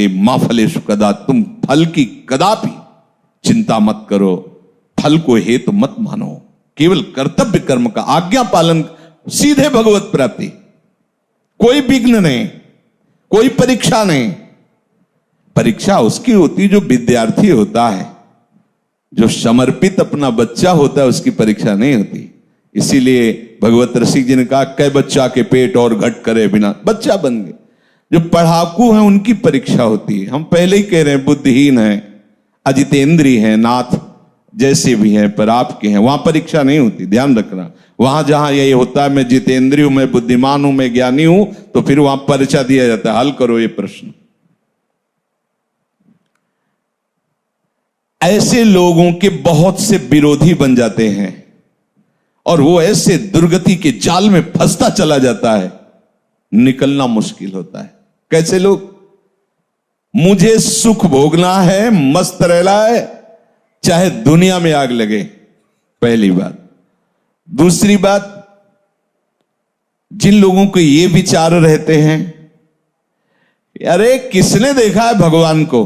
मा फलेषु कदा, तुम फल की कदापि चिंता मत करो, फल को हेतु मत मानो, केवल कर्तव्य कर्म का आज्ञा पालन, सीधे भगवत प्राप्ति, कोई विघ्न नहीं, कोई परीक्षा नहीं। परीक्षा उसकी होती जो विद्यार्थी होता है, जो समर्पित अपना बच्चा होता है, उसकी परीक्षा नहीं होती। इसीलिए भगवत रसिक जी ने कहा, कै बच्चा के पेट और घट करे बिना, बच्चा बन गए। जो पढ़ाकू हैं उनकी परीक्षा होती है। हम पहले ही कह रहे हैं बुद्धिहीन हैं, अजितेंद्रिय हैं, नाथ जैसे भी हैं, पर आपके हैं, वहां परीक्षा नहीं होती, ध्यान रखना। वहां जहां ये होता है मैं जितेंद्रिय हूं, मैं बुद्धिमान हूं, मैं ज्ञानी हूं, तो फिर वहां परीक्षा दिया जाता है, हल करो ये प्रश्न। ऐसे लोगों के बहुत से विरोधी बन जाते हैं और वो ऐसे दुर्गति के जाल में फंसता चला जाता है, निकलना मुश्किल होता है। कैसे लोग? मुझे सुख भोगना है, मस्त रहना है, चाहे दुनिया में आग लगे, पहली बात। दूसरी बात, जिन लोगों के ये विचार रहते हैं, अरे किसने देखा है भगवान को,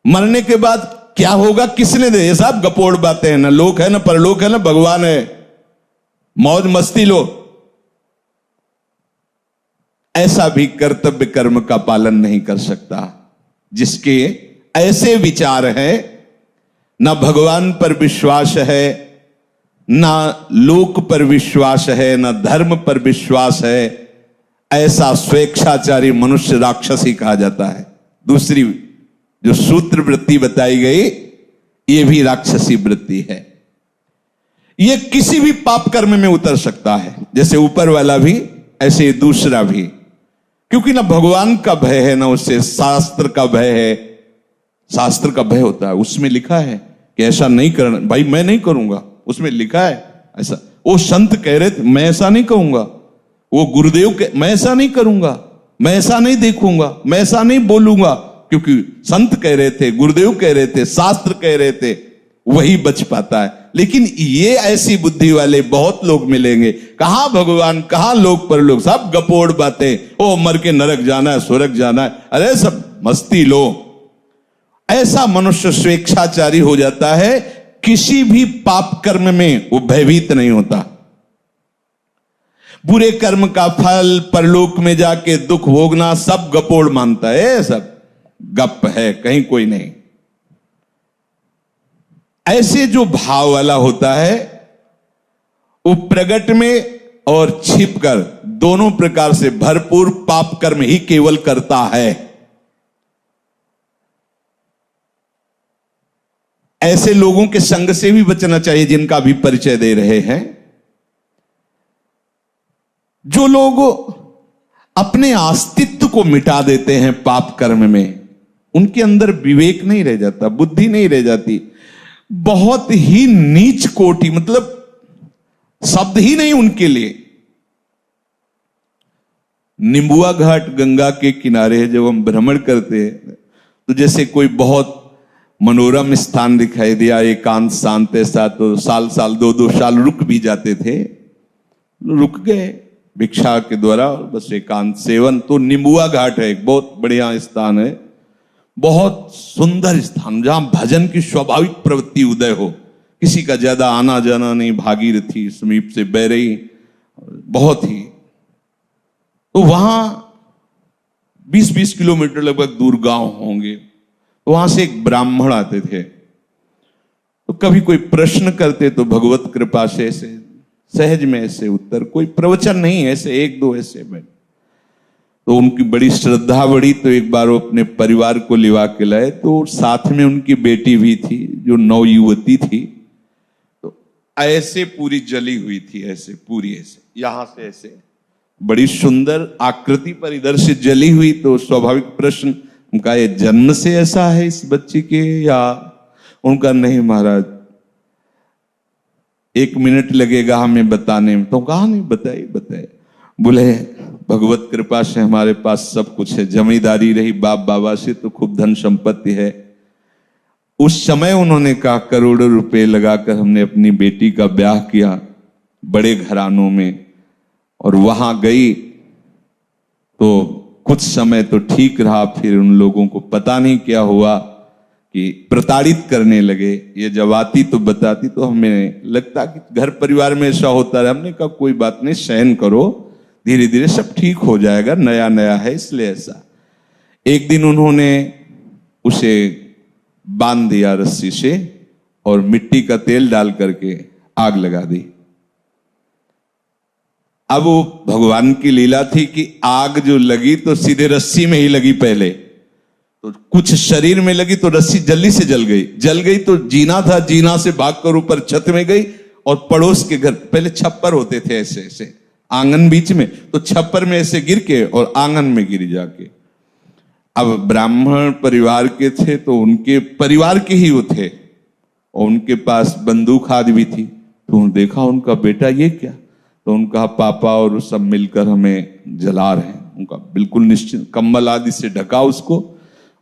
मरने के बाद क्या होगा किसने दे, ये सब गपोड़ बातें हैं, ना लोक है ना परलोक है ना भगवान है, मौज मस्ती लो। ऐसा भी कर्तव्य कर्म का पालन नहीं कर सकता। जिसके ऐसे विचार है, ना भगवान पर विश्वास है, ना लोक पर विश्वास है, ना धर्म पर विश्वास है, ऐसा स्वेच्छाचारी मनुष्य राक्षस ही कहा जाता है। दूसरी जो सूत्र वृत्ति बताई गई, यह भी राक्षसी वृत्ति है। यह किसी भी पाप कर्म में उतर सकता है, जैसे ऊपर वाला भी ऐसे दूसरा भी, क्योंकि ना भगवान का भय है, ना उससे शास्त्र का भय है। शास्त्र का भय होता है, उसमें लिखा है कि ऐसा नहीं करना, भाई मैं नहीं करूंगा, उसमें लिखा है ऐसा। वो संत कह रहे थे मैं ऐसा नहीं कहूंगा, वो गुरुदेव मैं ऐसा नहीं करूंगा, मैं ऐसा नहीं देखूंगा, मैं ऐसा नहीं बोलूंगा, क्योंकि संत कह रहे थे, गुरुदेव कह रहे थे, शास्त्र कह रहे थे, वही बच पाता है। लेकिन ये ऐसी बुद्धि वाले बहुत लोग मिलेंगे, कहां भगवान कहां लोक परलोक, सब गपोड़ बातें, ओ मर के नरक जाना है, स्वर्ग जाना है, अरे सब मस्ती लो। ऐसा मनुष्य स्वेच्छाचारी हो जाता है, किसी भी पाप कर्म में वो भयभीत नहीं होता। बुरे कर्म का फल परलोक में जाके दुख भोगना सब गपोड़ मानता है, सब गप है, कहीं कोई नहीं। ऐसे जो भाव वाला होता है, वो प्रगट में और छिपकर दोनों प्रकार से भरपूर पाप कर्म ही केवल करता है। ऐसे लोगों के संग से भी बचना चाहिए, जिनका भी परिचय दे रहे हैं। जो लोग अपने अस्तित्व को मिटा देते हैं पाप कर्म में, उनके अंदर विवेक नहीं रह जाता, बुद्धि नहीं रह जाती। बहुत ही नीच कोटि, मतलब शब्द ही नहीं उनके लिए। निंबुआ घाट गंगा के किनारे जब हम भ्रमण करते हैं, तो जैसे कोई बहुत मनोरम स्थान दिखाई दिया, एकांत शांत ऐसा, तो साल साल 2-2 साल रुक भी जाते थे। रुक गए भिक्षा के द्वारा, बस एकांत सेवन। तो निंबुआ घाट है, एक बहुत बढ़िया स्थान है, बहुत सुंदर स्थान, जहां भजन की स्वाभाविक प्रवृत्ति उदय हो, किसी का ज्यादा आना जाना नहीं, भागीरथी समीप से बह रही, बहुत ही। तो वहां 20-20 किलोमीटर लगभग दूर गांव होंगे, तो वहां से एक ब्राह्मण आते थे। तो कभी कोई प्रश्न करते तो भगवत कृपा से ऐसे सहज में ऐसे उत्तर, कोई प्रवचन नहीं, ऐसे 1-2 ऐसे में। तो उनकी बड़ी श्रद्धा बढ़ी, तो एक बार वो अपने परिवार को लिवा के लाए, तो साथ में उनकी बेटी भी थी जो नवयुवती थी। तो ऐसे पूरी जली हुई थी, ऐसे पूरी, ऐसे यहां से ऐसे बड़ी सुंदर आकृति पर इधर से जली हुई। तो स्वाभाविक प्रश्न उनका, ये जन्म से ऐसा है इस बच्ची के, या? उनका नहीं महाराज, 1 मिनट लगेगा हमें बताने में। तो कहा नहीं, बताए। बोले भगवत कृपा से हमारे पास सब कुछ है, जमींदारी रही बाप बाबा से, तो खूब धन संपत्ति है। उस समय उन्होंने कहा करोड़ों रुपए लगाकर हमने अपनी बेटी का ब्याह किया बड़े घरानों में, और वहां गई तो कुछ समय तो ठीक रहा, फिर उन लोगों को पता नहीं क्या हुआ कि प्रताड़ित करने लगे। ये जब आती तो बताती तो हमें लगता कि घर परिवार में ऐसा होता है। हमने कहा कोई बात नहीं, सहन करो, धीरे धीरे सब ठीक हो जाएगा, नया नया है इसलिए ऐसा। एक दिन उन्होंने उसे बांध दिया रस्सी से और मिट्टी का तेल डाल करके आग लगा दी। अब वो भगवान की लीला थी कि आग जो लगी तो सीधे रस्सी में ही लगी, पहले तो कुछ शरीर में लगी तो रस्सी जल्दी से जल गई तो जीना था, जीना से भागकर ऊपर छत में गई और पड़ोस के घर, पहले छप्पर होते थे ऐसे ऐसे आंगन बीच में, तो छप्पर में ऐसे गिर के और आंगन में गिर जाके। अब ब्राह्मण परिवार के थे तो उनके परिवार के ही वो थे और उनके पास बंदूक आदि भी थी। तो देखा उनका बेटा ये क्या, तो उनका पापा और सब मिलकर हमें जला रहे हैं। उनका बिल्कुल निश्चित कंबल आदि से ढका उसको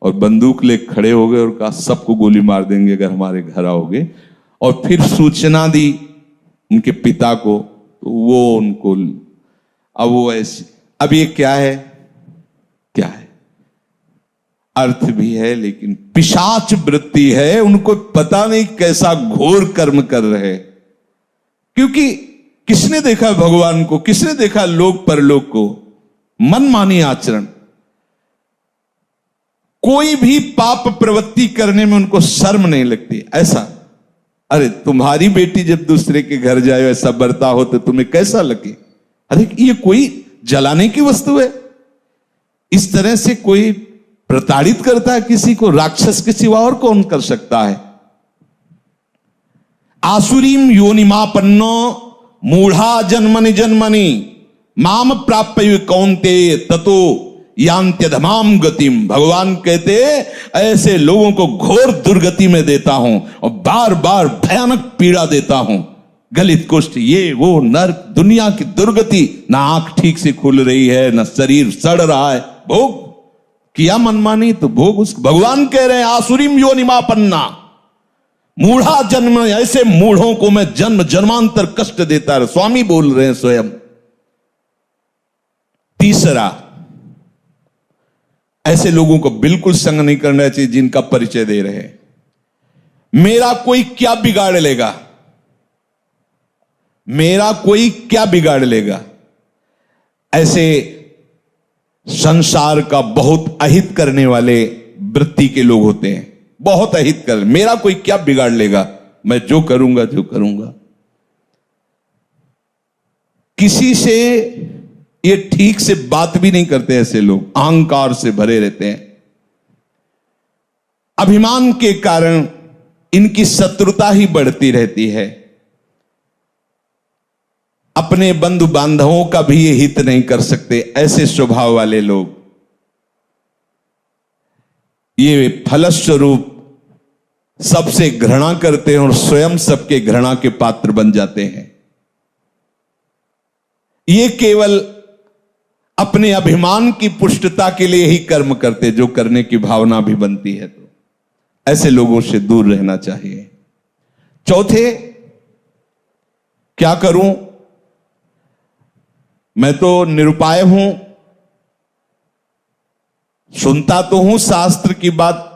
और बंदूक ले खड़े हो गए और कहा सबको गोली मार देंगे अगर हमारे घर आओगे। और फिर सूचना दी उनके पिता को, तो वो उनको, अब वो ऐसे, अब ये क्या है, क्या है, अर्थ भी है लेकिन पिशाच वृत्ति है, उनको पता नहीं कैसा घोर कर्म कर रहे। क्योंकि किसने देखा भगवान को, किसने देखा लोक परलोक को, मनमानी आचरण, कोई भी पाप प्रवृत्ति करने में उनको शर्म नहीं लगती। ऐसा, अरे तुम्हारी बेटी जब दूसरे के घर जाए ऐसा बरता हो तो तुम्हें कैसा लगे, अरे ये कोई जलाने की वस्तु है। इस तरह से कोई प्रताड़ित करता है किसी को, राक्षस के सिवा और कौन कर सकता है। आसुरीम योनिमापन्नो मूढ़ा जन्मनि जन्मनि माम प्राप्य कौन्तेय ततो यांत्यधमाम गतिम। भगवान कहते ऐसे लोगों को घोर दुर्गति में देता हूं और बार बार भयानक पीड़ा देता हूं, गलित कुष्ठ, ये वो नर्क, दुनिया की दुर्गति, ना आंख ठीक से खुल रही है, ना शरीर सड़ रहा है, भोग किया मनमानी तो भोग उस। भगवान कह रहे हैं आसुरीम योनिमापन्ना मूढ़ा जन्म, ऐसे मूढ़ों को मैं जन्म जन्मांतर कष्ट देता है, स्वामी बोल रहे हैं स्वयं। तीसरा, ऐसे लोगों को बिल्कुल संग नहीं करना चाहिए जिनका परिचय दे रहे हैं। मेरा कोई क्या बिगाड़ लेगा, मेरा कोई क्या बिगाड़ लेगा, ऐसे संसार का बहुत अहित करने वाले वृत्ति के लोग होते हैं। बहुत अहित कर, मेरा कोई क्या बिगाड़ लेगा, मैं जो करूंगा जो करूंगा। किसी से ये ठीक से बात भी नहीं करते, ऐसे लोग अहंकार से भरे रहते हैं। अभिमान के कारण इनकी शत्रुता ही बढ़ती रहती है। अपने बंधु बांधवों का भी ये हित नहीं कर सकते, ऐसे स्वभाव वाले लोग। ये फलस्वरूप सबसे घृणा करते हैं और स्वयं सबके घृणा के पात्र बन जाते हैं। ये केवल अपने अभिमान की पुष्टता के लिए ही कर्म करते, जो करने की भावना भी बनती है तो ऐसे लोगों से दूर रहना चाहिए। चौथे, क्या करूं, मैं तो निरुपाय हूं, सुनता तो हूं शास्त्र की बात,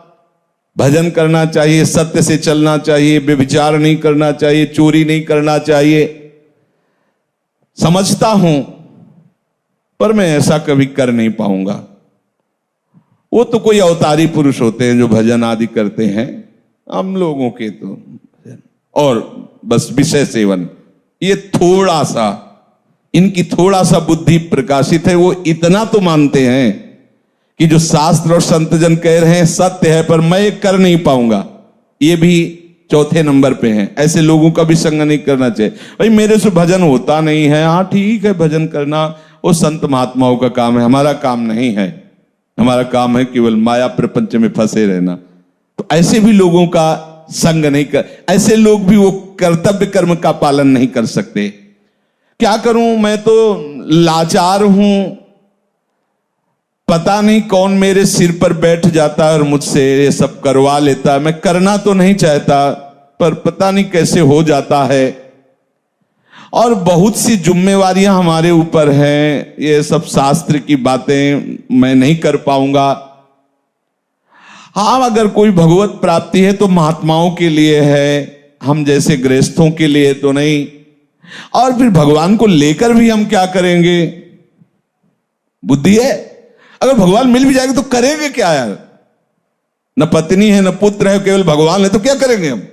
भजन करना चाहिए, सत्य से चलना चाहिए, व्यभिचार नहीं करना चाहिए, चोरी नहीं करना चाहिए, समझता हूं, पर मैं ऐसा कभी कर नहीं पाऊंगा। वो तो कोई अवतारी पुरुष होते हैं जो भजन आदि करते हैं, हम लोगों के तो और बस विषय सेवन, ये थोड़ा सा, इनकी थोड़ा सा बुद्धि प्रकाशित है। वो इतना तो मानते हैं कि जो शास्त्र और संतजन कह रहे हैं सत्य है, पर मैं कर नहीं पाऊंगा, ये भी चौथे नंबर पे हैं। ऐसे लोगों का भी संग नहीं करना चाहिए। भाई मेरे से भजन होता नहीं है, हाँ ठीक है, भजन करना वो संत महात्माओं का काम है, हमारा काम नहीं है। हमारा काम है केवल माया प्रपंच में फंसे रहना। तो ऐसे भी लोगों का संग नहीं कर, ऐसे लोग भी वो कर्तव्य कर्म का पालन नहीं कर सकते। क्या करूं, मैं तो लाचार हूं, पता नहीं कौन मेरे सिर पर बैठ जाता है और मुझसे ये सब करवा लेता है। मैं करना तो नहीं चाहता, पर पता नहीं कैसे हो जाता है। और बहुत सी जिम्मेवारियां हमारे ऊपर हैं। ये सब शास्त्र की बातें मैं नहीं कर पाऊंगा। हाँ, अगर कोई भगवत प्राप्ति है तो महात्माओं के लिए है, हम जैसे गृहस्थों के लिए तो नहीं। और फिर भगवान को लेकर भी हम क्या करेंगे? बुद्धि है, अगर भगवान मिल भी जाएगा तो करेंगे क्या यार? न पत्नी है, न पुत्र है, केवल भगवान है, तो क्या करेंगे हम?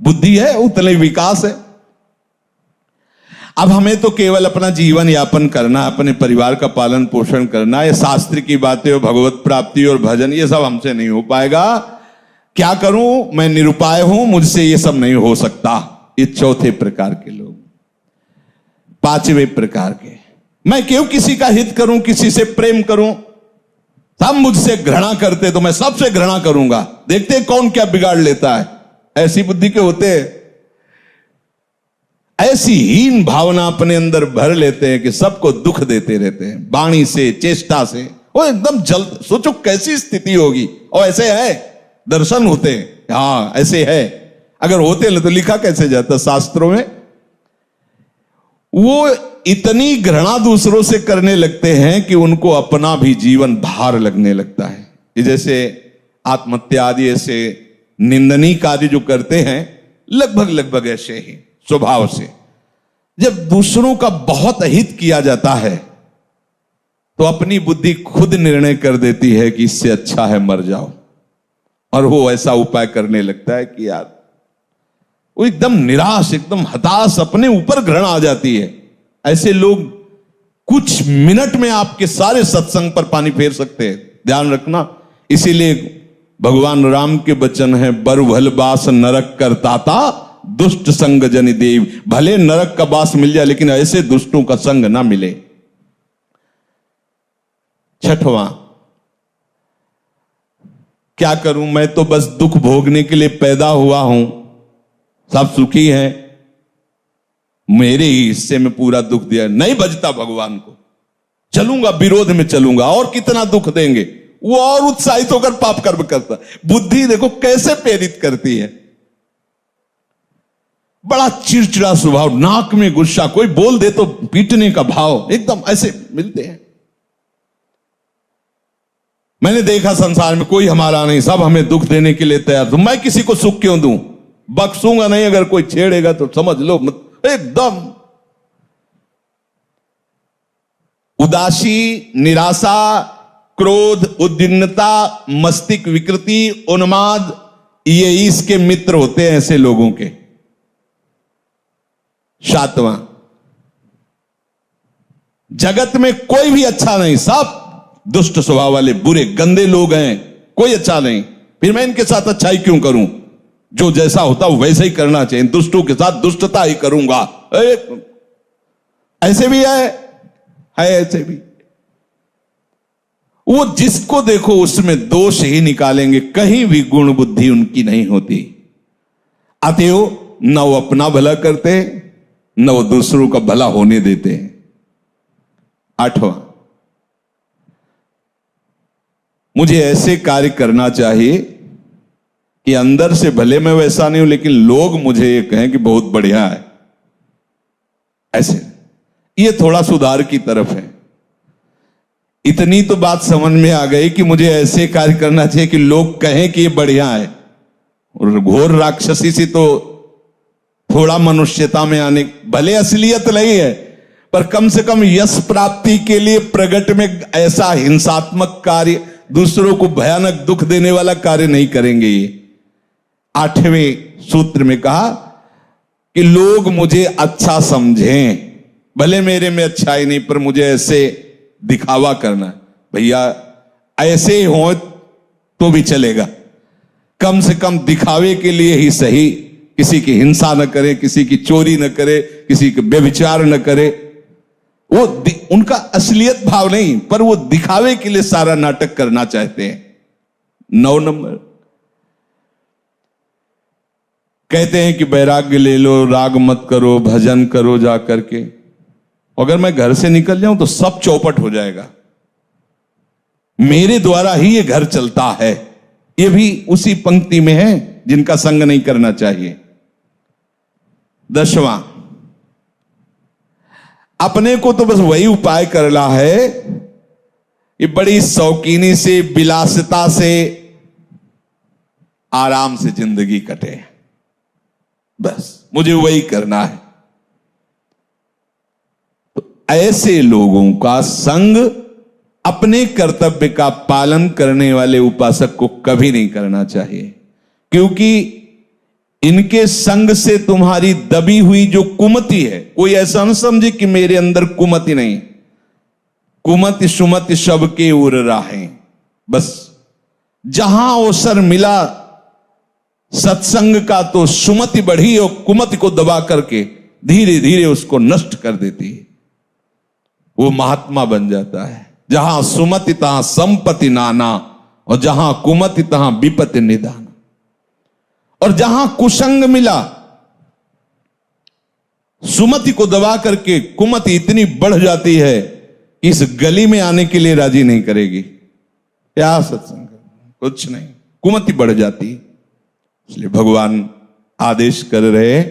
बुद्धि है, उतने विकास है। अब हमें तो केवल अपना जीवन यापन करना, अपने परिवार का पालन पोषण करना। ये शास्त्र की बातें और भगवत प्राप्ति और भजन ये सब हमसे नहीं हो पाएगा। क्या करूं? मैं निरुपाय हूं, मुझसे ये सब नहीं हो सकता। ये चौथे प्रकार के लोग। पांचवें प्रकार के, मैं क्यों किसी का हित करूं, किसी से प्रेम करूं? सब मुझसे घृणा करते तो मैं सबसे घृणा करूंगा, देखते कौन क्या बिगाड़ लेता है। ऐसी बुद्धि के होते हैं। ऐसी हीन भावना अपने अंदर भर लेते हैं कि सबको दुख देते रहते हैं, वाणी से, चेष्टा से। वो एकदम जल्द, सोचो कैसी स्थिति होगी। और ऐसे है, दर्शन होते हैं, हाँ ऐसे है। अगर होते तो लिखा कैसे जाता शास्त्रों में? वो इतनी घृणा दूसरों से करने लगते हैं कि उनको अपना भी जीवन भार लगने लगता है। जैसे आत्महत्या आदि ऐसे निंदनीय कार्य जो करते हैं, लगभग ऐसे ही स्वभाव से। जब दूसरों का बहुत हित किया जाता है तो अपनी बुद्धि खुद निर्णय कर देती है कि इससे अच्छा है मर जाओ। और वो ऐसा उपाय करने लगता है कि यार वो एकदम निराश, एकदम हताश, अपने ऊपर घृणा आ जाती है। ऐसे लोग कुछ मिनट में आपके सारे सत्संग पर पानी फेर सकते हैं, ध्यान रखना। इसीलिए भगवान राम के वचन है, बर भल बास नरक करताता, दुष्ट संग जनि देव। भले नरक का बास मिल जाए लेकिन ऐसे दुष्टों का संग ना मिले। छठवां, क्या करूं, मैं तो बस दुख भोगने के लिए पैदा हुआ हूं, सब सुखी हैं, मेरे ही हिस्से में पूरा दुख दिया। नहीं बजता भगवान को, चलूंगा विरोध में चलूंगा, और कितना दुख देंगे। वो और उत्साहित होकर पाप कर्म करता। बुद्धि देखो कैसे प्रेरित करती है। बड़ा चिड़चिड़ा स्वभाव, नाक में गुस्सा, कोई बोल दे तो पीटने का भाव, एकदम ऐसे मिलते हैं। मैंने देखा संसार में कोई हमारा नहीं, सब हमें दुख देने के लिए तैयार। तो मैं किसी को सुख क्यों दूं? बख्शूंगा नहीं, अगर कोई छेड़ेगा तो समझ लो एकदम उदासी, निराशा, क्रोध, उद्विग्नता, मस्तिष्क विकृति, उन्माद, ये इसके मित्र होते हैं ऐसे लोगों के। सातवां, जगत में कोई भी अच्छा नहीं, सब दुष्ट स्वभाव वाले बुरे गंदे लोग हैं, कोई अच्छा नहीं। फिर मैं इनके साथ अच्छाई क्यों करूं? जो जैसा होता वो वैसे ही करना चाहिए। दुष्टों के साथ दुष्टता ही करूंगा। ऐसे भी है ऐसे भी। वो जिसको देखो उसमें दोष ही निकालेंगे, कहीं भी गुण बुद्धि उनकी नहीं होती। अतएव न वो अपना भला करते, न वो दूसरों का भला होने देते। आठवां, मुझे ऐसे कार्य करना चाहिए कि अंदर से भले मैं वैसा नहीं हूं लेकिन लोग मुझे ये कहें कि बहुत बढ़िया है। ऐसे ये थोड़ा सुधार की तरफ है। इतनी तो बात समझ में आ गई कि मुझे ऐसे कार्य करना चाहिए कि लोग कहें कि ये बढ़िया है। और घोर राक्षसी से तो थोड़ा मनुष्यता में आने, भले असलियत नहीं है पर कम से कम यश प्राप्ति के लिए प्रगट में ऐसा हिंसात्मक कार्य, दूसरों को भयानक दुख देने वाला कार्य नहीं करेंगे। ये आठवें सूत्र में कहा कि लोग मुझे अच्छा समझें, भले मेरे में अच्छाई नहीं पर मुझे ऐसे दिखावा करना। भैया ऐसे हो तो भी चलेगा, कम से कम दिखावे के लिए ही सही। किसी की हिंसा न करे, किसी की चोरी न करे, किसी के व्यभिचार न करे। वो उनका असलियत भाव नहीं पर वो दिखावे के लिए सारा नाटक करना चाहते हैं। 9 नंबर, कहते हैं कि वैराग्य ले लो, राग मत करो, भजन करो जा करके। अगर मैं घर से निकल जाऊं तो सब चौपट हो जाएगा, मेरे द्वारा ही ये घर चलता है। ये भी उसी पंक्ति में है जिनका संग नहीं करना चाहिए। 10वां, अपने को तो बस वही उपाय करना है, ये बड़ी शौकीनी से, विलासिता से आराम से जिंदगी कटे, बस मुझे वही करना है। तो ऐसे लोगों का संग अपने कर्तव्य का पालन करने वाले उपासक को कभी नहीं करना चाहिए, क्योंकि इनके संग से तुम्हारी दबी हुई जो कुमति है, कोई ऐसा न समझे कि मेरे अंदर कुमति नहीं, कुमति सुमति सबके उर राहें, बस जहां अवसर मिला सत्संग का तो सुमति बढ़ी और कुमति को दबा करके धीरे धीरे उसको नष्ट कर देती है, वो महात्मा बन जाता है। जहां सुमति तहां संपत्ति नाना, और जहां कुमति तहां विपत्ति निदान। और जहां कुसंग मिला, सुमति को दबा करके कुमति इतनी बढ़ जाती है कि इस गली में आने के लिए राजी नहीं करेगी। क्या सत्संग, कुछ नहीं, कुमति बढ़ जाती। इसलिए भगवान आदेश कर रहे,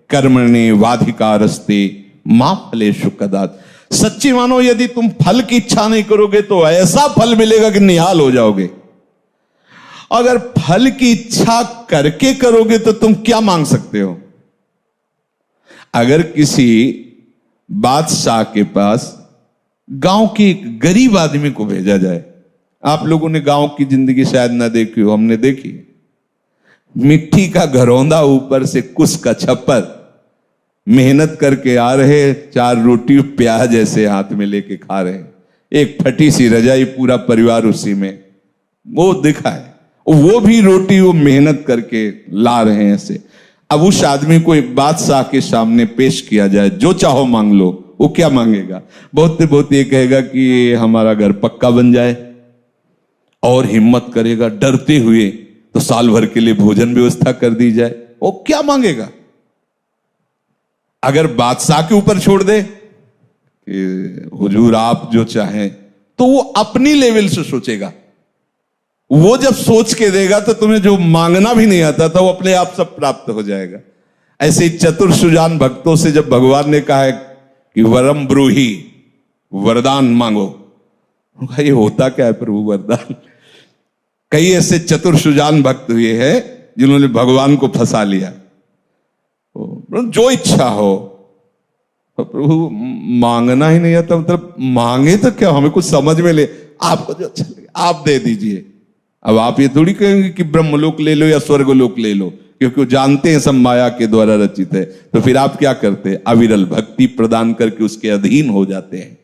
कर्मणि वाधिकारस्ते मा फलेषु कदाचित्। सच्ची मानो, यदि तुम फल की इच्छा नहीं करोगे तो ऐसा फल मिलेगा कि निहाल हो जाओगे। अगर फल की इच्छा करके करोगे तो तुम क्या मांग सकते हो? अगर किसी बादशाह के पास गांव के एक गरीब आदमी को भेजा जाए, आप लोगों ने गांव की जिंदगी शायद ना देखी हो, हमने देखी। मिट्टी का घरौंदा, ऊपर से कुस का छप्पर, मेहनत करके आ रहे, 4 रोटी प्याज ऐसे हाथ में लेके खा रहे, एक फटी सी रजाई, पूरा परिवार उसी में, वो दिखा है। वो भी रोटी वो मेहनत करके ला रहे हैं ऐसे। अब उस आदमी को एक बादशाह के सामने पेश किया जाए, जो चाहो मांग लो, वो क्या मांगेगा? बहुत ये कहेगा कि हमारा घर पक्का बन जाए, और हिम्मत करेगा डरते हुए तो साल भर के लिए भोजन व्यवस्था कर दी जाए। वो क्या मांगेगा? अगर बादशाह के ऊपर छोड़ दे कि हुजूर आप जो चाहें, तो वो अपनी लेवल से सोचेगा। वो जब सोच के देगा तो तुम्हें जो मांगना भी नहीं आता था वो अपने आप सब प्राप्त हो जाएगा। ऐसे चतुर सुजान भक्तों से जब भगवान ने कहा है कि वरम ब्रूहि, वरदान मांगो, ये होता क्या है प्रभु वरदान? कई ऐसे चतुर सुजान भक्त हुए हैं जिन्होंने भगवान को फंसा लिया। जो इच्छा हो, तो प्रभु मांगना ही नहीं आता, मतलब मांगे तो क्या, हमें कुछ समझ में ले, आपको जो अच्छा लगे आप दे दीजिए। अब आप ये थोड़ी कहेंगे कि ब्रह्मलोक ले लो या स्वर्गलोक ले लो, क्योंकि वो जानते हैं सब माया के द्वारा रचित है। तो फिर आप क्या करते हैं? अविरल भक्ति प्रदान करके उसके अधीन हो जाते हैं।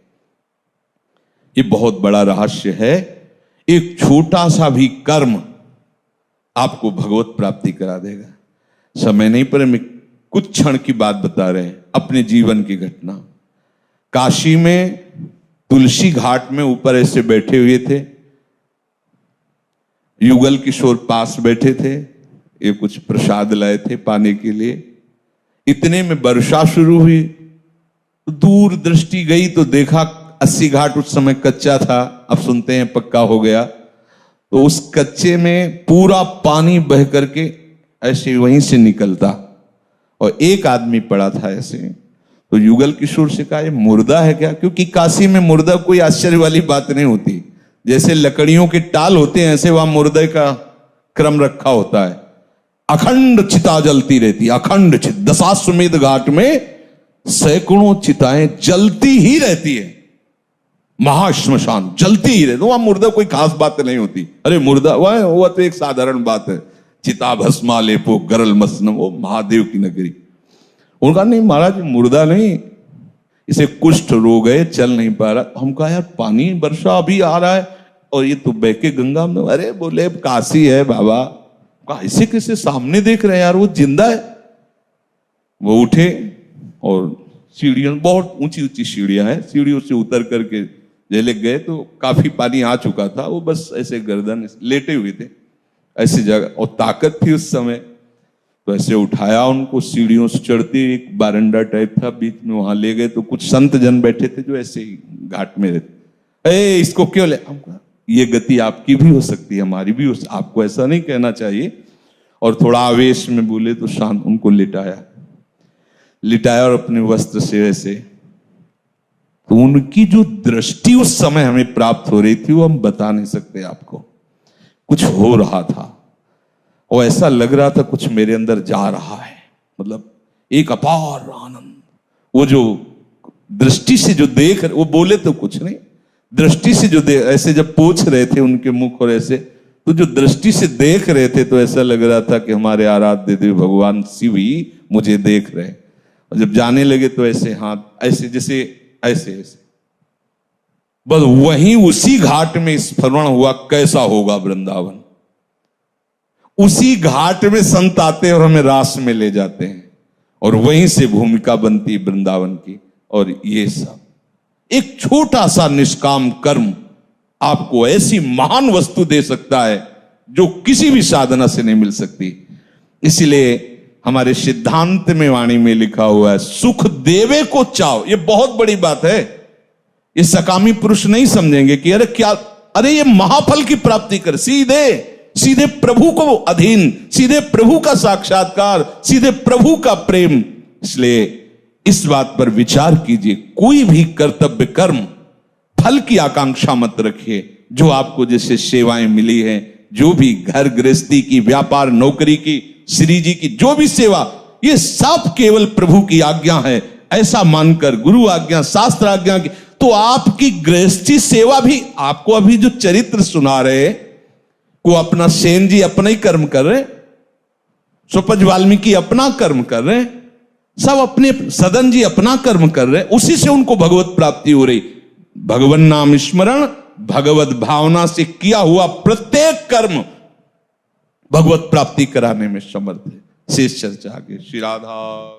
ये बहुत बड़ा रहस्य है। एक छोटा सा भी कर्म आपको भगवत प्राप्ति करा देगा। समय नहीं पर मैं कुछ क्षण की बात बता रहे हैं, अपने जीवन की घटना। काशी में तुलसी घाट में ऊपर ऐसे बैठे हुए थे, युगल किशोर पास बैठे थे, ये कुछ प्रसाद लाए थे पाने के लिए। इतने में वर्षा शुरू हुई, दूर दृष्टि गई तो देखा 80 घाट उस समय कच्चा था, अब सुनते हैं पक्का हो गया। तो उस कच्चे में पूरा पानी बह करके ऐसे वहीं से निकलता, और एक आदमी पड़ा था ऐसे। तो युगल किशोर से कहा, ये मुर्दा है क्या? क्योंकि काशी में मुर्दा कोई आश्चर्य वाली बात नहीं होती। जैसे लकड़ियों के टाल होते हैं, ऐसे वहां मुर्दे का क्रम रखा होता है। अखंड चिता जलती रहती, अखंड चित। दशाश्वमेध घाट में सैकड़ों चिताएं जलती ही रहती है, महाश्मशान जलती ही रहती। वहां मुर्दा कोई खास बात नहीं होती। अरे मुर्दा वह तो एक साधारण बात है, चिता भस्मा लेपो गरल मसनम, वो महादेव की नगरी। उनका नहीं महाराज, मुर्दा नहीं, इसे कुष्ठ रोग है, चल नहीं पा रहा। हम कहा यार पानी वर्षा अभी आ रहा है और ये तो बह के गंगा में। अरे बोले काशी है बाबा। कहा ऐसे कैसे? सामने देख रहे हैं यार, वो जिंदा है। वो उठे और सीढ़ियों, बहुत ऊंची ऊंची सीढ़ियां हैं, सीढ़ियों से उतर करके जेले गए तो काफी पानी आ चुका था। वो बस ऐसे गर्दन लेटे हुए थे ऐसी जगह, और ताकत थी उस समय। तो ऐसे उठाया उनको, सीढ़ियों से चढ़ते, एक बारंडा टाइप था बीच में, वहां ले गए। तो कुछ संत जन बैठे थे जो ऐसे ही घाट में रहते। इसको क्यों ले? हमको ये गति आपकी भी हो सकती है, हमारी भी हो, आपको ऐसा नहीं कहना चाहिए। और थोड़ा आवेश में बोले तो शांत उनको लिटाया और अपने वस्त्र से ऐसे तो उनकी जो दृष्टि उस समय हमें प्राप्त हो रही थी वो हम बता नहीं सकते आपको। कुछ हो रहा था और ऐसा लग रहा था कुछ मेरे अंदर जा रहा है, मतलब एक अपार आनंद। वो जो दृष्टि से जो देख, वो बोले तो कुछ नहीं, दृष्टि से जो ऐसे जब पूछ रहे थे उनके मुख और ऐसे, तो जो दृष्टि से देख रहे थे तो ऐसा लग रहा था कि हमारे आराध्य देव भगवान शिव ही मुझे देख रहे। और जब जाने लगे तो ऐसे हाथ ऐसे जैसे ऐसे ऐसे, बस वहीं उसी घाट में स्मरण हुआ कैसा होगा वृंदावन। उसी घाट में संत आते और हमें रास में ले जाते हैं और वहीं से भूमिका बनती वृंदावन की। और ये सब एक छोटा सा निष्काम कर्म आपको ऐसी महान वस्तु दे सकता है जो किसी भी साधना से नहीं मिल सकती। इसलिए हमारे सिद्धांत में वाणी में लिखा हुआ है, सुख देवे को चाओ। ये बहुत बड़ी बात है। ये सकामी पुरुष नहीं समझेंगे कि अरे क्या, अरे ये महाफल की प्राप्ति कर, सीधे सीधे प्रभु को अधीन, सीधे प्रभु का साक्षात्कार, सीधे प्रभु का प्रेम। इसलिए इस बात पर विचार कीजिए, कोई भी कर्तव्य कर्म फल की आकांक्षा मत रखिए। जो आपको जैसे सेवाएं मिली हैं, जो भी घर गृहस्थी की, व्यापार नौकरी की, श्री जी की जो भी सेवा, ये सब केवल प्रभु की आज्ञा है ऐसा मानकर, गुरु आज्ञा शास्त्र आज्ञा की, तो आपकी गृहस्थी सेवा भी, आपको अभी जो चरित्र सुना रहे वो अपना सेन जी अपना ही कर्म कर रहे, सुपज वाल्मीकि अपना कर्म कर रहे, सब अपने सदन जी अपना कर्म कर रहे, उसी से उनको भगवत प्राप्ति हो रही। भगवान नाम स्मरण भगवत भावना से किया हुआ प्रत्येक कर्म भगवत प्राप्ति कराने में समर्थ है। शेष चर्चा आगे। श्री राधा।